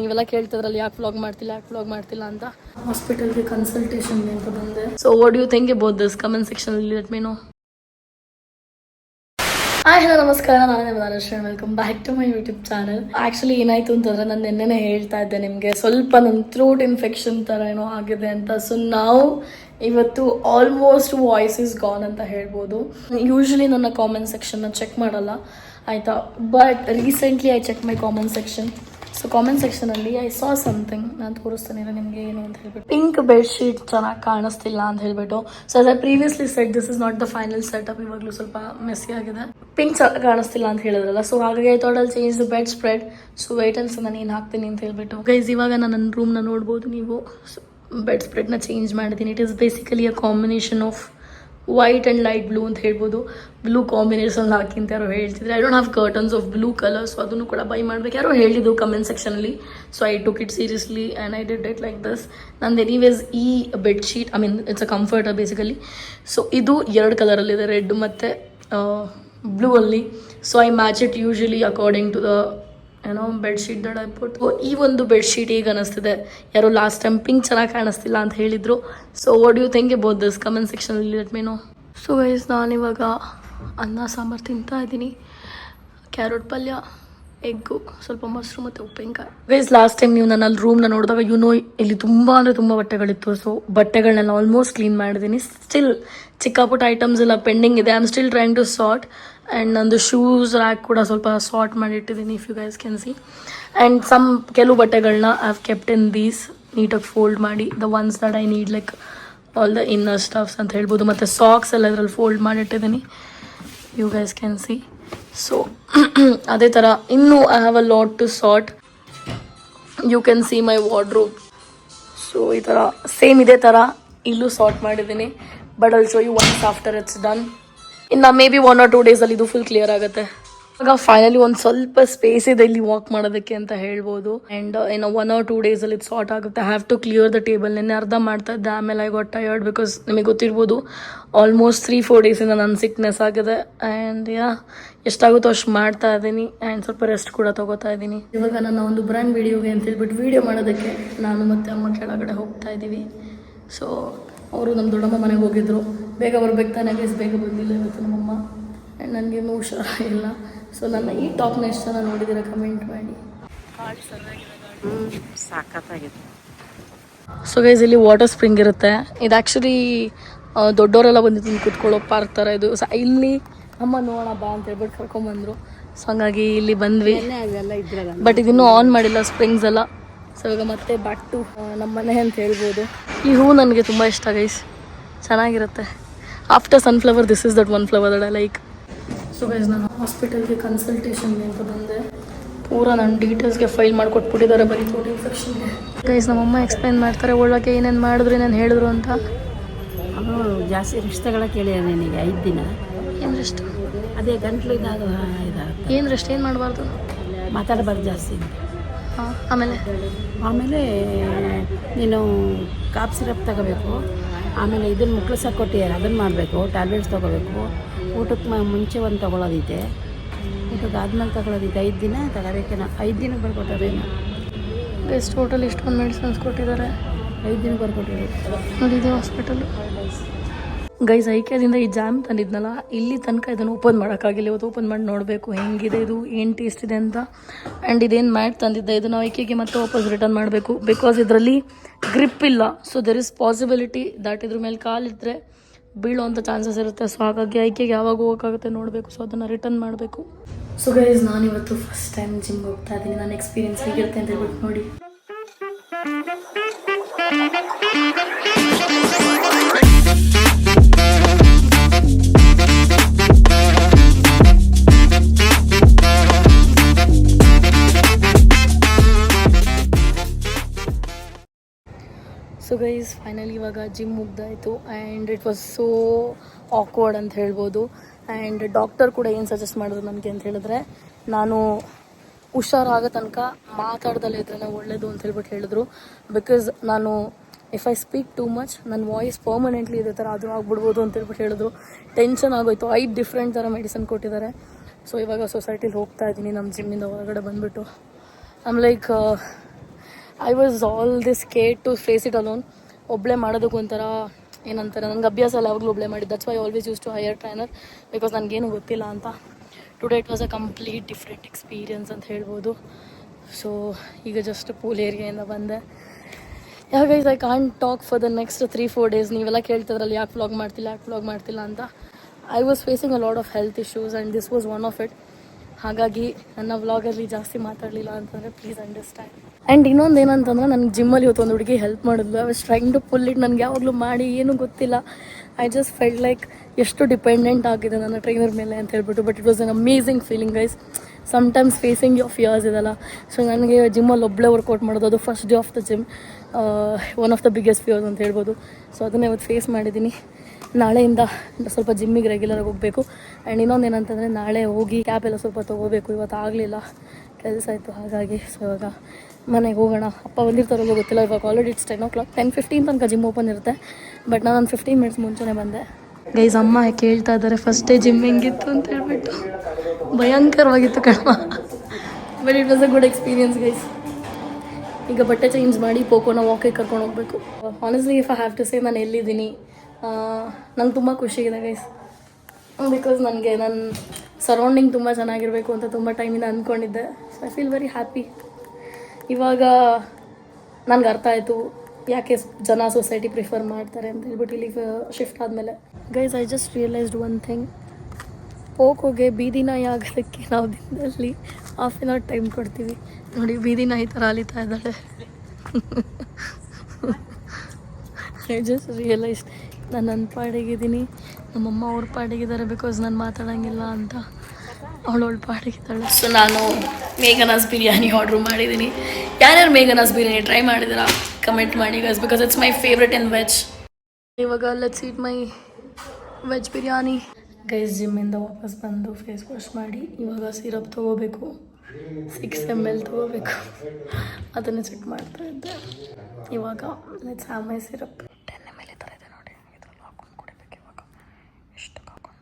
ನೀವೆಲ್ಲ ಕೇಳ್ತಿದ್ರಲ್ಲಿ ಯಾಕೆ ವ್ಲಾಗ್ ಮಾಡ್ತಿಲ್ಲ ಅಂತ. ಹಾಸ್ಪಿಟಲ್ಗೆ ಕನ್ಸಲ್ಟೇಷನ್ಗೆ ಅಂತ ಬಂದೆ. So what you think about this? Comment section ಅಲ್ಲಿ let me know. Hi hello ನಮಸ್ಕಾರ, ನಾನು Dhanashree. Welcome back to my YouTube channel. Actually ಏನಾಯ್ತು ಅಂತಂದ್ರೆ, ನಾನು ನಿನ್ನೆನೆ ಹೇಳ್ತಾ ಇದ್ದೆ ನಿಮಗೆ, ಸ್ವಲ್ಪ ನನ್ನ ಥ್ರೋಟ್ ಇನ್ಫೆಕ್ಷನ್ ಥರ ಏನೋ ಆಗಿದೆ ಅಂತ. ಸೊ ನಾವು ಇವತ್ತು ಆಲ್ಮೋಸ್ಟ್ ವಾಯ್ಸ್ ಇಸ್ ಗಾನ್ ಅಂತ ಹೇಳ್ಬೋದು. ಯೂಶ್ವಲಿ ನನ್ನ ಕಾಮೆಂಟ್ ಸೆಕ್ಷನ್ನ ಚೆಕ್ ಮಾಡಲ್ಲ ಆಯಿತಾ, but recently I check my comment section. So comment ಸೆಕ್ಷನಲ್ಲಿ ಐ ಸಾ ಸಮಥಿಂಗ್. ನಾನು ತೋರಿಸ್ತಾನೆ ನಿಮಗೆ ಏನು ಅಂತ ಹೇಳ್ಬಿಟ್ಟು. ಪಿಂಕ್ ಬೆಡ್ಶೀಟ್ ಚೆನ್ನಾಗಿ ಕಾಣಿಸ್ತಿಲ್ಲ ಅಂತ ಹೇಳ್ಬಿಟ್ಟು. ಸೊ ಅದೇ previously set, this is not the final setup. ಇವಾಗಲೂ ಸ್ವಲ್ಪ ಮೆಸ್ಸಿ ಆಗಿದೆ. ಪಿಂಕ್ ಕಾಣಿಸ್ತಿಲ್ಲ ಅಂತ ಹೇಳಿದ್ರಲ್ಲ, ಸೊ ಹಾಗಾಗಿ ಐ ಥಾಟ್ ಅಲ್ಲಿ change the bedspread. So wait ಅನ್ಸ್ ನಾನು ಏನು ಹಾಕ್ತೀನಿ ಅಂತ ಹೇಳ್ಬಿಟ್ಟು. ಗೈಸ್ ಇವಾಗ ನಾನು ನನ್ನ ರೂಮ್ನ ನೋಡ್ಬೋದು ನೀವು. ಸೊ ಬೆಡ್ ಸ್ಪ್ರೆಡ್ನ ಚೇಂಜ್ ಮಾಡಿದ್ದೀನಿ. It is basically a combination of white and light blue ಅಂತ ಹೇಳ್ಬೋದು. ಬ್ಲೂ ಕಾಂಬಿನೇಷನ್ ಹಾಕಿ ಅಂತ ಯಾರೋ ಹೇಳ್ತಿದ್ರೆ. I don't have curtains of blue colour, so ಅದನ್ನು ಕೂಡ ಬೈ ಮಾಡ್ಬೇಕು ಯಾರೋ ಹೇಳಿದ್ದು ಕಮೆಂಟ್ ಸೆಕ್ಷನಲ್ಲಿ. So I took it seriously and I did it like this. ನಂದು ಎನಿವೇಸ್ ಈ bedsheet, I mean it's a comforter basically. So ಇದು 2 ಕಲರಲ್ಲಿದೆ, ರೆಡ್ ಮತ್ತು ಬ್ಲೂ ಅಲ್ಲಿ. So I match it usually according to the ಏನೋ bedsheet that I put. ಈ ಒಂದು bedsheet ಈಗ ಅನ್ನಿಸ್ತಿದೆ, ಯಾರೋ ಲಾಸ್ಟ್ ಟೈಮ್ ಪಿಂಕ್ ಚೆನ್ನಾಗಿ ಕಾಣಿಸ್ತಿಲ್ಲ ಅಂತ ಹೇಳಿದರು. So what you think about this? Comment ಸೆಕ್ಷನಲ್ಲಿ let me know. So guys ನಾನಿವಾಗ ಅನ್ನ ಸಾಂಬಾರು ತಿಂತಾ ಇದ್ದೀನಿ. ಕ್ಯಾರೆಟ್ ಪಲ್ಯ, ಎಗ್ಗು, ಸ್ವಲ್ಪ ಮೊಸರು ಮತ್ತು ಉಪ್ಪಿನಕಾಯಿ. ಗೈಸ್ ಲಾಸ್ಟ್ ಟೈಮ್ ನೀವು ನನ್ನ ರೂಮ್ನ ನೋಡಿದಾಗ ಇಲ್ಲಿ ತುಂಬ ಅಂದರೆ ತುಂಬ ಬಟ್ಟೆಗಳಿತ್ತು. ಸೊ ಬಟ್ಟೆಗಳನ್ನೆಲ್ಲ ಆಲ್ಮೋಸ್ಟ್ ಕ್ಲೀನ್ ಮಾಡಿದ್ದೀನಿ. ಸ್ಟಿಲ್ ಚಿಕ್ಕ ಪುಟ್ಟ ಐಟಮ್ಸ್ ಎಲ್ಲ ಪೆಂಡಿಂಗ್ ಇದೆ. I am still trying to sort. And ನಂದು ಶೂಸ್ ರ್ಯಾಕ್ ಕೂಡ ಸ್ವಲ್ಪ ಸಾರ್ಟ್ ಮಾಡಿಟ್ಟಿದ್ದೀನಿ, if you guys can see. And ಕೆಲವು ಬಟ್ಟೆಗಳನ್ನ I have kept in these, ನೀಟಾಗಿ ಫೋಲ್ಡ್ ಮಾಡಿ. The ones that I need like all the inner stuffs ಅಂತ ಹೇಳ್ಬೋದು. ಮತ್ತು ಸಾಕ್ಸ್ ಎಲ್ಲ ಇದರಲ್ಲಿ ಫೋಲ್ಡ್ ಮಾಡಿಟ್ಟಿದ್ದೀನಿ, you guys can see. So ಅದೇ ಥರ ಇನ್ನೂ I have a lot to sort. You can see my wardrobe. So ಈ ಥರ ಸೇಮ್ ಇದೇ ಥರ ಇಲ್ಲೂ ಸಾರ್ಟ್ ಮಾಡಿದ್ದೀನಿ. But I'll show you once after it's done. ಇನ್ನು ಮೇ ಬಿ 1 or 2 ಡೇಸಲ್ಲಿ ಇದು ಫುಲ್ ಕ್ಲಿಯರ್ ಆಗುತ್ತೆ. ಇವಾಗ ಫೈನಲಿ ಒಂದು ಸ್ವಲ್ಪ ಸ್ಪೇಸ್ ಇದೆ ಇಲ್ಲಿ ವಾಕ್ ಮಾಡೋದಕ್ಕೆ ಅಂತ ಹೇಳ್ಬೋದು. ಆ್ಯಂಡ್ ಇನ್ನು 1 or 2 ಡೇಸಲ್ಲಿ ಇದು ಸಾರ್ಟ್ ಆಗುತ್ತೆ. I have to clear the table. ನಿನ್ನೆ ಅರ್ಧ ಮಾಡ್ತಾ ಇದ್ದೆ, ಆಮೇಲೆ ಐ ಗಾಟ್ ಟಯರ್ಡ್ ಬಿಕಾಸ್ ನಿಮಗೆ ಗೊತ್ತಿರ್ಬೋದು ಆಲ್ಮೋಸ್ಟ್ 3-4 ಡೇಸಿಂದ ನನ್ನ ಸಿಕ್ನೆಸ್ ಆಗಿದೆ. ಆ್ಯಂಡ್ ಎಷ್ಟಾಗುತ್ತೋ ಅಷ್ಟು ಮಾಡ್ತಾ ಇದ್ದೀನಿ. ಆ್ಯಂಡ್ ಸ್ವಲ್ಪ ರೆಸ್ಟ್ ಕೂಡ ತೊಗೋತಾ ಇದ್ದೀನಿ. ಇವಾಗ ನನ್ನ ಒಂದು ಬ್ರ್ಯಾಂಡ್ ವಿಡಿಯೋಗೆ ಅಂತ ಹೇಳ್ಬಿಟ್ಟು ವಿಡಿಯೋ ಮಾಡೋದಕ್ಕೆ ನಾನು ಮತ್ತು ಅಮ್ಮ ಕೆಳಗಡೆ ಹೋಗ್ತಾ ಇದ್ದೀವಿ. ಸೊ ಅವರು ನಮ್ಮ ದೊಡ್ಡಮ್ಮ ಮನೆಗೆ ಹೋಗಿದ್ರು. ಬೇಗ ಬರ್ಬೇಕು ತಾನೇ ಗೈಸ್, ಬೇಗ ಬಂದಿಲ್ಲ ಇವತ್ತು ನಮ್ಮಮ್ಮ. ಆ್ಯಂಡ್ ನನಗೇನು ಹುಷಾರಿಲ್ಲ. ಸೊ ನನ್ನ ಈ ಟಾಪ್ನ ಎಷ್ಟು ಜನ ನೋಡಿದ್ದೀರ ಕಮೆಂಟ್ ಮಾಡಿ. ಸಾಕತ್ತಾಗಿದೆ. ಸೊ ಗೈಸ್ ಇಲ್ಲಿ ವಾಟರ್ ಸ್ಪ್ರಿಂಗ್ ಇರುತ್ತೆ. ಇದು ಆ್ಯಕ್ಚುಲಿ ದೊಡ್ಡವರೆಲ್ಲ ಬಂದಿದ್ದು ಕೂತ್ಕೊಳ್ಳೋ ಪಾರ್ಕ್ ಥರ ಇದು. ಇಲ್ಲಿ ಅಮ್ಮ ನೋಡೋಣ ಬಾ ಅಂತ ಹೇಳ್ಬಿಟ್ಟು ಕರ್ಕೊಂಬಂದರು. ಸೊ ಹಂಗಾಗಿ ಇಲ್ಲಿ ಬಂದ್ವಿ. ಬಟ್ ಇದನ್ನೂ ಆನ್ ಮಾಡಿಲ್ಲ ಸ್ಪ್ರಿಂಗ್ಸ್ ಎಲ್ಲ. ಸೊ ಇವಾಗ ಮತ್ತೆ ಬ್ಯಾಕ್ ಟು ನಮ್ಮ ಮನೆ ಅಂತ ಹೇಳ್ಬೋದು. ಈ ಹೂ ನನಗೆ ತುಂಬ ಇಷ್ಟ ಗೈಸ್, ಚೆನ್ನಾಗಿರುತ್ತೆ. After sunflower this is that one flower that I like. So guys ನಾನು ಹಾಸ್ಪಿಟಲ್ಗೆ ಕನ್ಸಲ್ಟೇಷನ್ಗೆ ಅಂತ ಬಂದೆ. ಪೂರ ನನ್ನ ಡೀಟೇಲ್ಸ್ಗೆ ಫೈಲ್ ಮಾಡಿಕೊಟ್ಬಿಟ್ಟಿದ್ದಾರೆ ಬರೀ ಥ್ರೋಟ್ ಇನ್ಫೆಕ್ಷನ್ಗೆ. ಗೈಸ್ ನಮ್ಮಮ್ಮ ಎಕ್ಸ್ಪ್ಲೈನ್ ಮಾಡ್ತಾರೆ ಒಳಗೆ ಏನೇನು ಮಾಡಿದ್ರು ಏನೇನು ಹೇಳಿದ್ರು ಅಂತ. ಅದು ಜಾಸ್ತಿ ರಿಷ್ಟಗಳ ಕೇಳಿ ನನಗೆ 5 ದಿನ. ಏನು ರೆಸ್ಟ್? ಅದೇ ಗಂಟ್ಲು ಇದಾಗ ಏನು ರೆಸ್ಟ್ ಏನು ಮಾಡಬಾರ್ದು? ಮಾತಾಡಬಾರ್ದು ಜಾಸ್ತಿ. ಹಾಂ ಆಮೇಲೆ ನೀನು ಕಾಫ್ ಸಿರಪ್ ತಗೋಬೇಕು. ಆಮೇಲೆ ಇದನ್ನು ಮುಕ್ಳಿಸಕ್ಕೆ ಕೊಟ್ಟಿದ್ದಾರೆ, ಅದನ್ನು ಮಾಡಬೇಕು. ಟ್ಯಾಬ್ಲೆಟ್ಸ್ ತೊಗೋಬೇಕು. ಊಟಕ್ಕೆ ಮುಂಚೆ ಒಂದು ತೊಗೊಳೋದೈತೆ, ಊಟಕ್ಕೆ ಆದ್ಮೇಲೆ ತೊಗೊಳೋದೈತೆ. 5 ದಿನ ತಗೋಬೇಕೇನೋ. 5 ದಿನಕ್ಕೆ ಬರ್ಕೊಟ್ಟಾರೇನೋ. ಎಷ್ಟು ಟೋಟಲ್ ಇಷ್ಟೊಂದು ಮೆಡಿಸಿನ್ಸ್ ಕೊಟ್ಟಿದ್ದಾರೆ. 5 ದಿನಕ್ಕೆ ಬರ್ಕೊಟ್ಟಿದ್ದಾರೆ ನೋಡಿದೆ ಹಾಸ್ಪಿಟಲ್. ಗೈಸ್ ಐಕ್ಯದಿಂದ ಈ ಜಾಮ್ ತಂದಿದ್ನಲ್ಲ, ಇಲ್ಲಿ ತನಕ ಇದನ್ನು ಓಪನ್ ಮಾಡೋಕ್ಕಾಗಿಲ್ಲ. ಇವತ್ತು ಓಪನ್ ಮಾಡಿ ನೋಡಬೇಕು ಹೆಂಗಿದೆ ಇದು, ಏನು ಟೇಸ್ಟ್ ಇದೆ ಅಂತ. ಆ್ಯಂಡ್ ಇದೇನು ಮ್ಯಾಟ್ ತಂದಿದ್ದೆ, ಇದನ್ನು ಐಕ್ಯಗೆ ಮತ್ತೆ ವಾಪಸ್ ರಿಟರ್ನ್ ಮಾಡಬೇಕು. ಬಿಕಾಸ್ ಇದರಲ್ಲಿ ಗ್ರಿಪ್ ಇಲ್ಲ. So there is possibility that ಇದ್ರ ಮೇಲೆ ಕಾಲಿದ್ರೆ ಬೀಳೋವಂಥ ಚಾನ್ಸಸ್ ಇರುತ್ತೆ. ಸೊ ಹಾಗಾಗಿ ಐಕ್ಯಗೆ ಯಾವಾಗ ಹೋಗೋಕ್ಕಾಗುತ್ತೆ ನೋಡಬೇಕು. ಸೊ ಅದನ್ನು ರಿಟರ್ನ್ ಮಾಡಬೇಕು. ಸೊ ಗೈಸ್ ನಾನಿವತ್ತು ಫಸ್ಟ್ ಟೈಮ್ ಜಿಮ್ಗೆ ಹೋಗ್ತಾ ಇದ್ದೀನಿ. ನನ್ನ ಎಕ್ಸ್ಪೀರಿಯನ್ಸ್ ಹೇಗಿರುತ್ತೆ ಅಂತ ಹೇಳ್ಬಿಟ್ಟು ನೋಡಿ. ಸೊ ಗೈಸ್ ಫೈನಲಿ ಇವಾಗ ಜಿಮ್ ಮುಗ್ದಾಯಿತು. And it was so awkward ಅಂತ ಹೇಳ್ಬೋದು. ಆ್ಯಂಡ್ ಡಾಕ್ಟರ್ ಕೂಡ ಏನು ಸಜೆಸ್ಟ್ ಮಾಡಿದ್ರು ನನಗೆ ಅಂತ ಹೇಳಿದ್ರೆ, ನಾನು ಹುಷಾರಾಗೋ ತನಕ ಮಾತಾಡ್ದಲ್ಲೇ ಇದ್ರೇ ಒಳ್ಳೇದು ಅಂತ ಹೇಳ್ಬಿಟ್ಟು ಹೇಳಿದ್ರು. ಬಿಕಾಸ್ ನಾನು if I speak too much ನನ್ನ ವಾಯ್ಸ್ ಪರ್ಮನೆಂಟ್ಲಿ ಇದೇ ಥರ ಅದು ಆಗ್ಬಿಡ್ಬೋದು ಅಂತ ಹೇಳ್ಬಿಟ್ಟು ಹೇಳಿದ್ರು. ಟೆನ್ಷನ್ ಆಗೋಯ್ತು. 5 ಡಿಫ್ರೆಂಟ್ ಥರ ಮೆಡಿಸಿನ್ ಕೊಟ್ಟಿದ್ದಾರೆ. ಸೊ ಇವಾಗ ಸೊಸೈಟಿಲಿ ಹೋಗ್ತಾ ಇದ್ದೀನಿ ನಮ್ಮ ಜಿಮ್ಮಿಂದ ಹೊರಗಡೆ ಬಂದುಬಿಟ್ಟು. I'm like I was all this care to face it alone. ಒಬ್ಬಳೇ ಮಾಡೋದಕ್ಕೆ ಒಂಥರ ಏನಂತಾರೆ, ನನಗೆ ಅಭ್ಯಾಸ ಎಲ್ಲ ಯಾವಾಗಲೂ ಒಬ್ಬಳೇ ಮಾಡಿದ್ದು. That's why always use to hire trainer, because ನನಗೇನು ಗೊತ್ತಿಲ್ಲ ಅಂತ. Today it was a complete different experience ಅಂತ ಹೇಳ್ಬೋದು. ಸೊ ಈಗ ಜಸ್ಟ್ ಪೂಲ್ ಏರಿಯಾಯಿಂದ ಬಂದೆ. ಯಾವ guys I can't talk for the next 3-4 days. ನೀವೆಲ್ಲ ಕೇಳ್ತಿದ್ರಲ್ಲಿ ಯಾಕೆ ವ್ಲಾಗ್ ಮಾಡ್ತಿಲ್ಲ ಅಂತ. I was facing a lot of health issues and this was one of it. ಹಾಗಾಗಿ ನನ್ನ ವ್ಲಾಗಲ್ಲಿ ಜಾಸ್ತಿ ಮಾತಾಡಲಿಲ್ಲ ಅಂತಂದರೆ ಪ್ಲೀಸ್ ಅಂಡರ್ಸ್ಟ್ಯಾಂಡ್. ಆ್ಯಂಡ್ ಇನ್ನೊಂದು ಏನಂತಂದ್ರೆ, ನನಗೆ ಜಿಮ್ಮಲ್ಲಿ ಇವತ್ತು ಒಂದು ಹುಡುಗಿ ಹೆಲ್ಪ್ ಮಾಡಿದ್ಲು. I was trying to pull it. ನನಗೆ ಯಾವಾಗಲೂ ಮಾಡಿ ಏನೂ ಗೊತ್ತಿಲ್ಲ. ಐ ಜಸ್ಟ್ ಫೆಲ್ಟ್ ಲೈಕ್ ಎಷ್ಟು ಡಿಪೆಂಡೆಂಟ್ ಆಗಿದೆ ನನ್ನ ಟ್ರೈನರ್ ಮೇಲೆ ಅಂತ ಹೇಳ್ಬಿಟ್ಟು. But it was an amazing feeling guys. Sometimes facing your fears ಇದೆಲ್ಲ. ಸೊ ನನಗೆ ಜಿಮ್ಮಲ್ಲಿ ಒಬ್ಬಳೇ ವರ್ಕೌಟ್ ಮಾಡೋದು, ಅದು first day of the gym, one of the biggest fears ಅಂತ ಹೇಳ್ಬೋದು. ಸೊ ಅದನ್ನೇ ಇವತ್ತು ಫೇಸ್ ಮಾಡಿದ್ದೀನಿ. ನಾಳೆಯಿಂದ ಸ್ವಲ್ಪ ಜಿಮ್ಮಿಗೆ ರೆಗ್ಯುಲರಾಗಿ ಹೋಗಬೇಕು. ಆ್ಯಂಡ್ ಇನ್ನೊಂದು ಏನಂತಂದರೆ, ನಾಳೆ ಹೋಗಿ ಕ್ಯಾಬ್ ಎಲ್ಲ ಸ್ವಲ್ಪ ತೊಗೋಬೇಕು. ಇವತ್ತು ಆಗಲಿಲ್ಲ, ಕೆಲಸ ಆಯಿತು ಹಾಗಾಗಿ. ಸೊ ಇವಾಗ ಮನೆಗೆ ಹೋಗೋಣ. ಅಪ್ಪ ಬಂದಿರ್ತಾರಲ್ಲೋ ಗೊತ್ತಿಲ್ಲ. ಇವಾಗ ಆಲ್ರೆಡಿ ಇಟ್ಸ್ 10 o'clock, 10:15 ತನಕ ಜಿಮ್ ಓಪನ್ ಇರುತ್ತೆ. ಬಟ್ ನಾನು ಒಂದು 15 ಮಿನಿಟ್ಸ್ ಮುಂಚೆನೇ ಬಂದೆ. ಗೈಸ್ ಅಮ್ಮ ಕೇಳ್ತಾ ಇದ್ದಾರೆ ಫಸ್ಟ್ ಡೇ ಜಿಮ್ ಹೆಂಗಿತ್ತು ಅಂತ ಹೇಳ್ಬಿಟ್ಟು. ಭಯಂಕರವಾಗಿತ್ತು ಕಣಮ್ಮ. But it was a good experience guys. ಈಗ ಬಟ್ಟೆ ಚೇಂಜ್ ಮಾಡಿ ಪೋಕೋನ ವಾಕಿಗೆ ಕರ್ಕೊಂಡು ಹೋಗಬೇಕು. Honestly if I have to say, ನಾನು ಎಲ್ಲಿದ್ದೀನಿ, ನಂಗೆ ತುಂಬ ಖುಷಿಗಿದೆ ಗೈಸ್. ಬಿಕಾಸ್ ನನಗೆ ನನ್ನ ಸರೌಂಡಿಂಗ್ ತುಂಬ ಚೆನ್ನಾಗಿರಬೇಕು ಅಂತ ತುಂಬ ಟೈಮಿಂದ ಅಂದ್ಕೊಂಡಿದ್ದೆ. So I feel very happy. ಇವಾಗ ನನಗೆ ಅರ್ಥ ಆಯಿತು ಯಾಕೆ ಜನ ಸೊಸೈಟಿ ಪ್ರಿಫರ್ ಮಾಡ್ತಾರೆ ಅಂತ ಹೇಳ್ಬಿಟ್ಟು ಇಲ್ಲಿಗೆ ಶಿಫ್ಟ್ ಆದಮೇಲೆ. Guys I just realised one thing. ಪೋಕೋಗೆ ಬೀದಿ ನಾಯಿ ಆಗೋದಕ್ಕೆ ನಾವು ದಿನದಲ್ಲಿ ಹಾಫ್ ಆನ್ ಅವರ್ ಟೈಮ್ ಕೊಡ್ತೀವಿ. ನೋಡಿ ಬೀದಿ ನಾಯಿ ಥರ ಅಲಿತಾ ಇದ್ದಾಳೆ. ಐ ಜಸ್ಟ್ ರಿಯಲೈಸ್ಡ್ ನಾನು ನನ್ನ ಪಾಡಿಗಿದ್ದೀನಿ, ನಮ್ಮಮ್ಮ ಅವ್ರ ಪಾಡಿಗಿದ್ದಾರೆ. ಬಿಕಾಸ್ ನಾನು ಮಾತಾಡೋಂಗಿಲ್ಲ ಅಂತ ಅವಳವಳ ಪಾಡಿಗಿದ್ದಾಳೆ. ಸೊ ನಾನು ಮೇಘನಾಸ್ ಬಿರಿಯಾನಿ ಆರ್ಡ್ರ್ ಮಾಡಿದ್ದೀನಿ. ಯಾರ್ಯಾರು ಮೇಘನಾಸ್ ಬಿರಿಯಾನಿ ಟ್ರೈ ಮಾಡಿದ್ದೀರಾ ಕಮೆಂಟ್ ಮಾಡಿ guys, because it's my favourite in veg. ಇವಾಗ let's eat my veg biryani. Guys ಜಿಮ್ಮಿಂದ ವಾಪಸ್ ಬಂದು ಫೇಸ್ ವಾಶ್ ಮಾಡಿ ಇವಾಗ ಸಿರಪ್ ತೊಗೋಬೇಕು. 6 ml ತೊಗೋಬೇಕು. ಅದನ್ನು ಚೆಕ್ ಮಾಡ್ತಾ ಇದ್ದೆ. ಇವಾಗ let's have my syrup. 10 ml ಥರ ಇದೆ ನೋಡಿ. ಇದ್ರಲ್ಲಿ ಹಾಕೊಂಡು ಕುಡಿಬೇಕು ಇವಾಗ. ಎಷ್ಟು ಹಾಕೊಂಡು